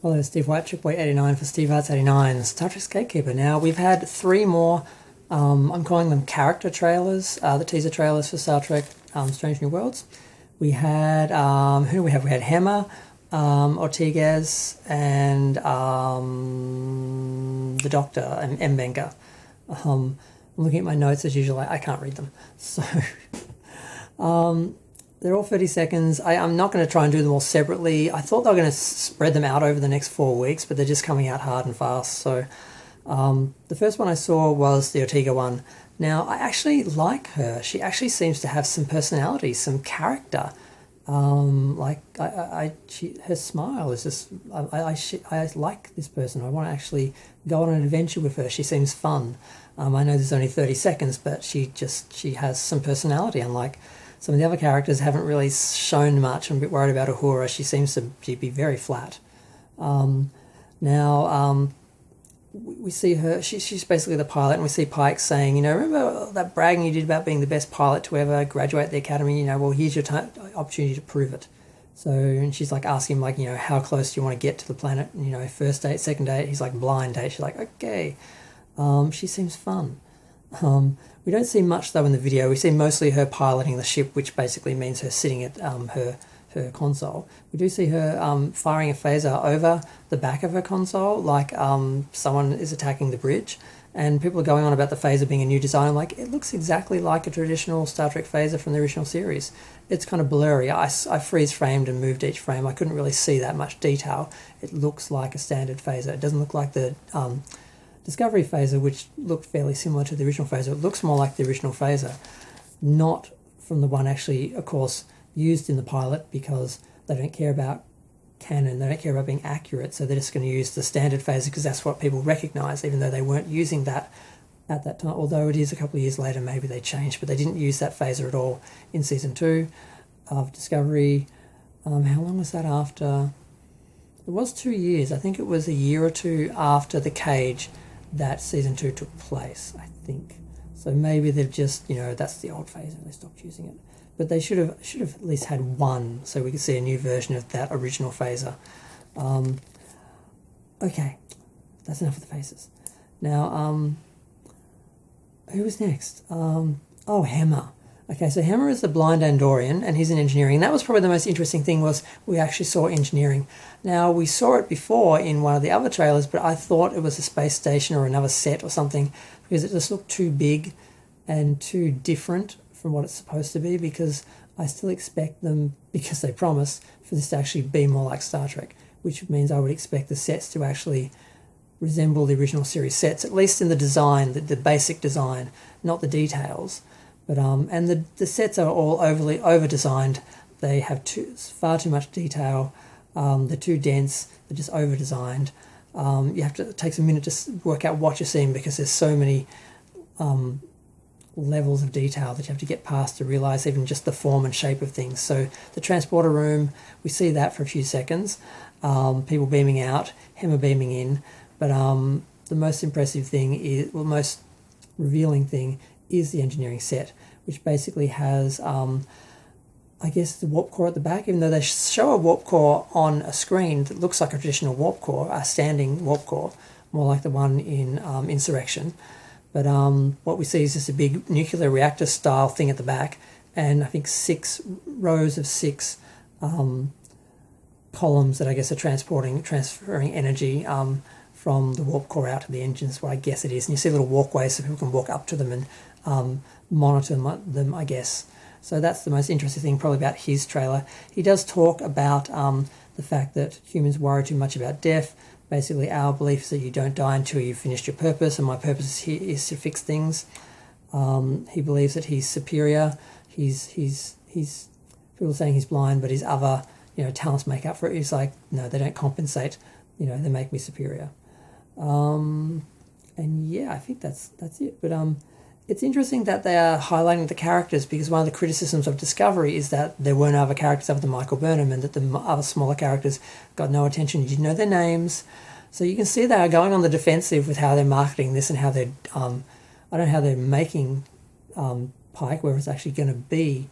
Hello, Steve White, Tripway 89 for Steve Arts 89, Star Trek Gatekeeper. Now, we've had three more, I'm calling them character trailers, the teaser trailers for Star Trek Strange New Worlds. We had, who do we have? We had Hammer, Ortegas, and the Doctor, and MBenga. I'm looking at my notes as usual, I can't read them. So, they're all 30 seconds. I'm not going to try and do them all separately. I thought they were going to spread them out over the next 4 weeks, but they're just coming out hard and fast. So the first one I saw was the Ortega one. Now, I actually like her. She actually seems to have some personality, some character. Her smile is just, I like this person. I want to actually go on an adventure with her. She seems fun. I know there's only 30 seconds, but she has some personality, unlike some of the other characters haven't really shown much. I'm a bit worried about Uhura. She seems to be very flat. We see her, she's basically the pilot, and we see Pike saying, remember that bragging you did about being the best pilot to ever graduate the academy? Well, here's your opportunity to prove it. So, and she's like asking him, how close do you want to get to the planet? First date, second date. He's like, blind date. She's like, okay. She seems fun. We don't see much though in the video. We see mostly her piloting the ship, which basically means her sitting at her console. We do see her firing a phaser over the back of her console, like someone is attacking the bridge, and people are going on about the phaser being a new design. I'm like, it looks exactly like a traditional Star Trek phaser from the original series. It's kind of blurry. I freeze framed and moved each frame. I couldn't really see that much detail. It looks like a standard phaser. It doesn't look like the Discovery phaser, which looked fairly similar to the original phaser. It looks more like the original phaser, not from the one actually, of course, used in the pilot, because they don't care about canon, they don't care about being accurate, so they're just going to use the standard phaser because that's what people recognize, even though they weren't using that at that time. Although it is a couple of years later, maybe they changed, but they didn't use that phaser at all in Season 2 of Discovery. How long was that after? It was 2 years. I think it was a year or two after The Cage that Season 2 took place, I think. So maybe they've just, that's the old phaser, they stopped using it. But they should have at least had one, so we could see a new version of that original phaser. Okay, that's enough of the phasers. Now, who was next? Hammer. Okay, so Hammer is the blind Andorian, and he's in engineering. That was probably the most interesting thing, was we actually saw engineering. Now, we saw it before in one of the other trailers, but I thought it was a space station or another set or something, because it just looked too big and too different from what it's supposed to be, because I still expect them, because they promised, for this to actually be more like Star Trek, which means I would expect the sets to actually resemble the original series sets, at least in the design, the basic design, not the details. But and the sets are all overly over-designed. They have far too much detail. They're too dense. They're just over-designed. It takes a minute to work out what you're seeing, because there's so many levels of detail that you have to get past to realise even just the form and shape of things. So the transporter room, we see that for a few seconds. People beaming out, Hammer beaming in. But the most impressive thing most revealing thing is the engineering set, which basically has, the warp core at the back, even though they show a warp core on a screen that looks like a traditional warp core, a standing warp core, more like the one in Insurrection. But what we see is just a big nuclear reactor style thing at the back, and I think 6 rows of 6 columns that I guess are transferring energy from the warp core out to the engines, what I guess it is. And you see little walkways so people can walk up to them and monitor them, I guess. So that's the most interesting thing probably about his trailer. He does talk about the fact that humans worry too much about death. Basically, our belief is that you don't die until you've finished your purpose, and my purpose here is to fix things. He believes that he's superior. He's people are saying he's blind, but his other talents make up for it. He's like, no, they don't compensate. They make me superior. And yeah, I think that's it. But it's interesting that they are highlighting the characters, because one of the criticisms of Discovery is that there weren't other characters other than Michael Burnham, and that the other smaller characters got no attention. You didn't know their names. So you can see they are going on the defensive with how they're marketing this and how they're, I don't know how they're making Pike, whether it's actually going to be,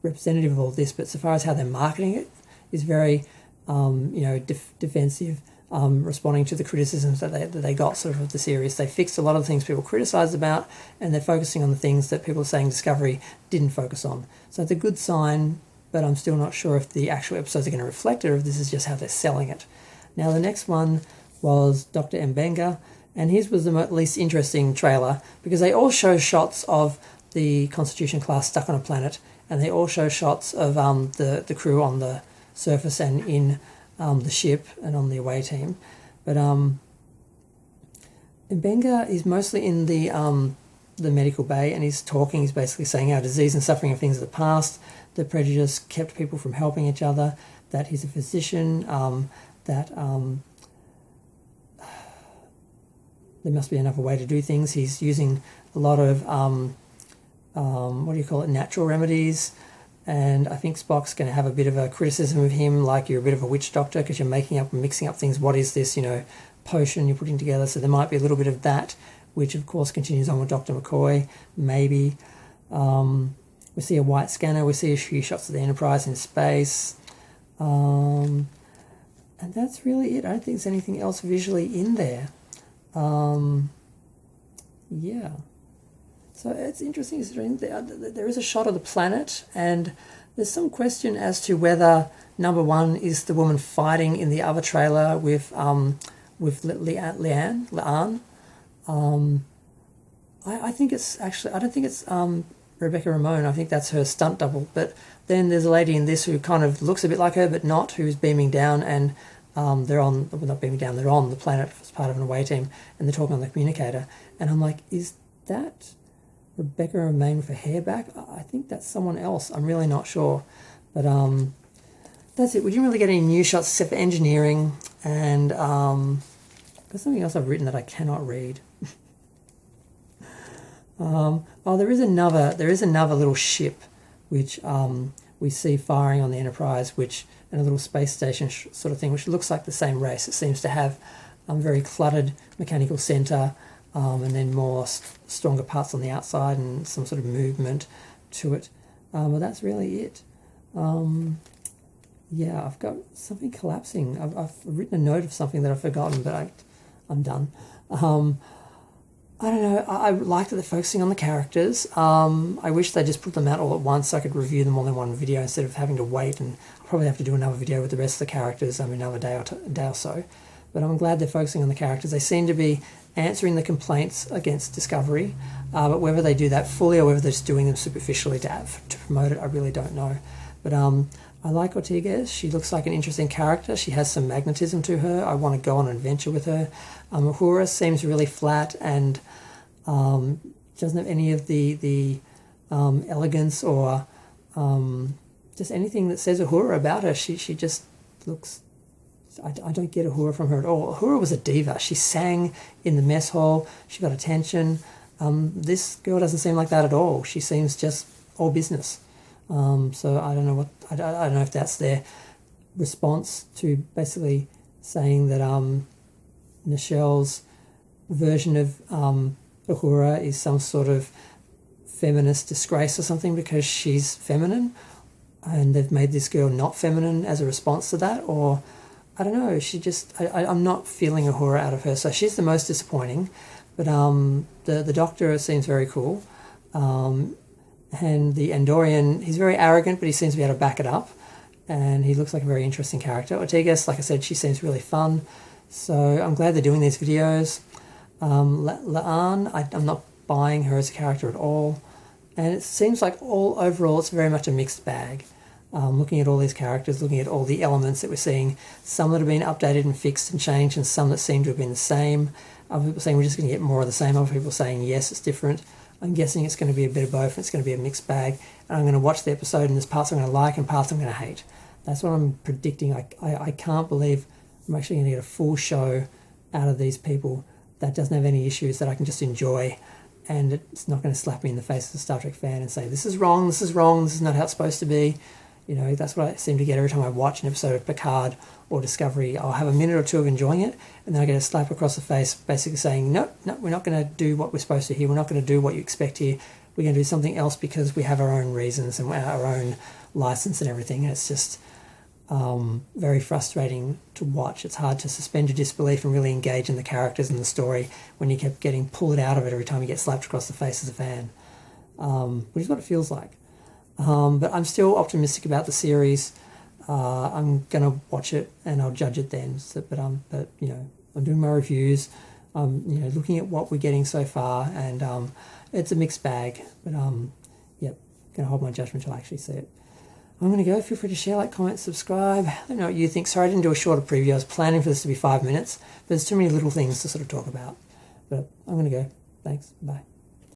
representative of all this, but so far as how they're marketing it, is very, defensive, responding to the criticisms that they got sort of the series. They fixed a lot of the things people criticised about, and they're focusing on the things that people are saying Discovery didn't focus on. So it's a good sign, but I'm still not sure if the actual episodes are going to reflect it or if this is just how they're selling it. Now, the next one was Dr. MBenga, and his was the least interesting trailer because they all show shots of the Constitution class stuck on a planet, and they all show shots of the crew on the surface and in the ship and on the away team. But MBenga is mostly in the medical bay, and he's talking. He's basically saying how disease and suffering are things of the past, that prejudice kept people from helping each other, that he's a physician, that there must be another way to do things. He's using a lot of natural remedies, and I think Spock's going to have a bit of a criticism of him, like, you're a bit of a witch doctor because you're making up and mixing up things. What is this, potion you're putting together? So there might be a little bit of that, which of course continues on with Dr. McCoy, maybe. We see a white scanner, we see a few shots of the Enterprise in space, and that's really it. I don't think there's anything else visually in there. Yeah. So it's interesting. There is a shot of the planet, and there's some question as to whether number one is the woman fighting in the other trailer with Leanne. I think it's actually, I don't think it's Rebecca Ramon. I think that's her stunt double. But then there's a lady in this who kind of looks a bit like her, but not, who's beaming down, and they're on, well, not beaming down, they're on the planet as part of an away team, and they're talking on the communicator. And I'm like, is that Rebecca Ramon with her hair back? I think that's someone else. I'm really not sure. But that's it. We didn't really get any new shots except for engineering, and there's something else I've written that I cannot read. There is another little ship which we see firing on the Enterprise, and a little space station sort of thing, which looks like the same race. It seems to have very cluttered mechanical center, and then more stronger parts on the outside and some sort of movement to it. But that's really it. Yeah, I've got something collapsing. I've written a note of something that I've forgotten, but I'm done. I don't know. I like that they're focusing on the characters. I wish they just put them out all at once so I could review them all in one video instead of having to wait, and I'll probably have to do another video with the rest of the characters, another day or so. But I'm glad they're focusing on the characters. They seem to be answering the complaints against Discovery, but whether they do that fully or whether they're just doing them superficially to promote it, I really don't know. But I like Ortegas. She looks like an interesting character. She has some magnetism to her. I want to go on an adventure with her. Uhura seems really flat and doesn't have any of the elegance or just anything that says Uhura about her. She just looks... I don't get Uhura from her at all. Uhura was a diva. She sang in the mess hall. She got attention. This girl doesn't seem like that at all. She seems just all business. So I don't know I don't know if that's their response to basically saying that Nichelle's version of Uhura is some sort of feminist disgrace or something because she's feminine, and they've made this girl not feminine as a response to that, or I don't know. She just I'm not feeling Uhura out of her, so she's the most disappointing. But the Doctor seems very cool. And the Andorian, he's very arrogant, but he seems to be able to back it up. And he looks like a very interesting character. Ortegas, like I said, she seems really fun. So I'm glad they're doing these videos. La'an, I'm not buying her as a character at all. And it seems like overall it's very much a mixed bag. Looking at all these characters, looking at all the elements that we're seeing, some that have been updated and fixed and changed, and some that seem to have been the same. Other people saying we're just going to get more of the same. Other people saying yes, it's different. I'm guessing it's going to be a bit of both. It's going to be a mixed bag. And I'm going to watch the episode, and there's parts I'm going to like and parts I'm going to hate. That's what I'm predicting. I can't believe I'm actually going to get a full show out of these people that doesn't have any issues, that I can just enjoy, and it's not going to slap me in the face as a Star Trek fan and say, this is wrong, this is wrong, this is not how it's supposed to be. That's what I seem to get every time I watch an episode of Picard or Discovery. I'll have a minute or two of enjoying it, and then I get a slap across the face basically saying, no, we're not going to do what we're supposed to here. We're not going to do what you expect here. We're going to do something else because we have our own reasons and our own license and everything. And it's just, very frustrating to watch. It's hard to suspend your disbelief and really engage in the characters and the story when you kept getting pulled out of it every time you get slapped across the face as a fan, which is what it feels like. But I'm still optimistic about the series. I'm gonna watch it and I'll judge it then. But you know, I'm doing my reviews. You know, looking at what we're getting so far, and it's a mixed bag. But yep, gonna hold my judgment till I actually see it. I'm gonna go. Feel free to share, like, comment, subscribe. Let me know what you think. Sorry I didn't do a shorter preview. I was planning for this to be 5 minutes, but there's too many little things to sort of talk about. But I'm gonna go. Thanks. Bye.